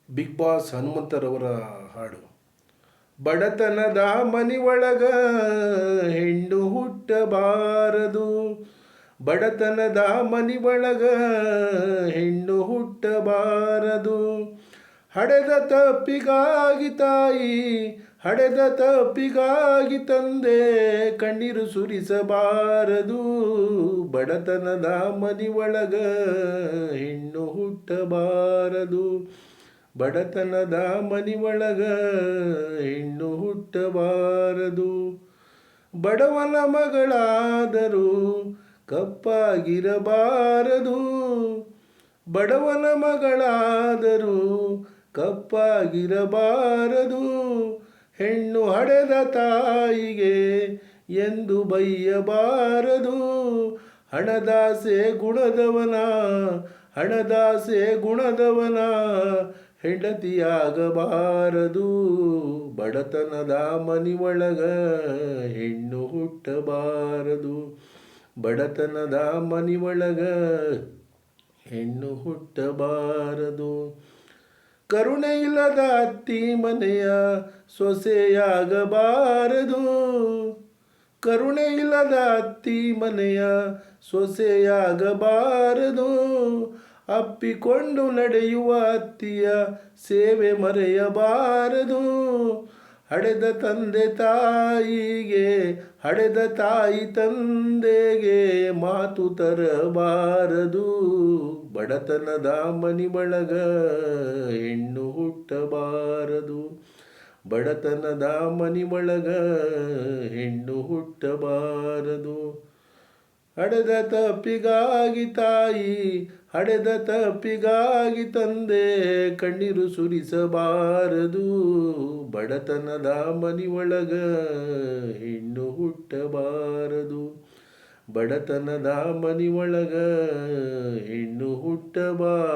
Big boss ಹನುಮಂತರವರ ಹಾಡು. ಬಡತನದ ಮನಿಯೊಳಗ ಹೆಣ್ಣು ಹುಟ್ಟಬಾರದು, ಬಡತನದ ಮನಿಯೊಳಗ ಹೆಣ್ಣು ಹುಟ್ಟಬಾರದು. ಹಡೆದ ತಪ್ಪಿಗಾಗಿ ತಾಯಿ, ಹಡೆದ ತಪ್ಪಿಗಾಗಿ ತಂದೆ, ಕಣ್ಣೀರು ಸುರಿಸಬಾರದು. ಬಡತನದ ಮನಿಯೊಳಗ ಹೆಣ್ಣು ಹುಟ್ಟಬಾರದು, ಬಡತನದ ಮನಿಯೊಳಗ ಹೆಣ್ಣು ಹುಟ್ಟಬಾರದು. ಬಡವನ ಮಗಳಾದರೂ ಕಪ್ಪಾಗಿರಬಾರದು, ಬಡವನ ಮಗಳಾದರೂ ಕಪ್ಪಾಗಿರಬಾರದು. ಹೆಣ್ಣು ಹಡೆದ ತಾಯಿಗೆ ಎಂದು ಬೈಯಬಾರದು. ಹಣದಾಸೆ ಗುಣದವನ, ಹಣದಾಸೆ ಗುಣದವನ ಹೆಂಡತಿಯಾಗಬಾರದು. ಬಡತನದ ಮನಿಯೊಳಗ ಹೆಣ್ಣು ಹುಟ್ಟಬಾರದು, ಬಡತನದ ಮನಿಯೊಳಗ ಹೆಣ್ಣು ಹುಟ್ಟಬಾರದು. ಕರುಣೆ ಇಲ್ಲದ ಅತ್ತಿ ಮನೆಯ ಸೊಸೆಯಾಗಬಾರದು, ಕರುಣೆ ಇಲ್ಲದ ಅತ್ತಿ ಮನೆಯ ಸೊಸೆಯಾಗಬಾರದು. ಅಪ್ಪಿಕೊಂಡು ನಡೆಯುವ ಅತ್ತಿಯ ಸೇವೆ ಮರೆಯಬಾರದು. ಹಡೆದ ತಂದೆ ತಾಯಿಗೆ, ಹಡೆದ ತಾಯಿ ತಂದೆಗೆ ಮಾತು ತರಬಾರದು. ಬಡತನದ ಮನಿಯೊಳಗ ಹೆಣ್ಣು ಹುಟ್ಟಬಾರದು, ಬಡತನದ ಮನಿಯೊಳಗ ಹೆಣ್ಣು ಹುಟ್ಟಬಾರದು. ಹಡೆದ ತಪ್ಪಿಗಾಗಿ ತಾಯಿ, ಹಡೆದ ತಪ್ಪಿಗಾಗಿ ತಂದೆ, ಕಣ್ಣೀರು ಸುರಿಸಬಾರದು. ಬಡತನದ ಮನಿಯೊಳಗ ಹೆಣ್ಣು ಹುಟ್ಟಬಾರದು, ಬಡತನದ ಮನಿಯೊಳಗ ಹೆಣ್ಣು ಹುಟ್ಟಬಾರದು.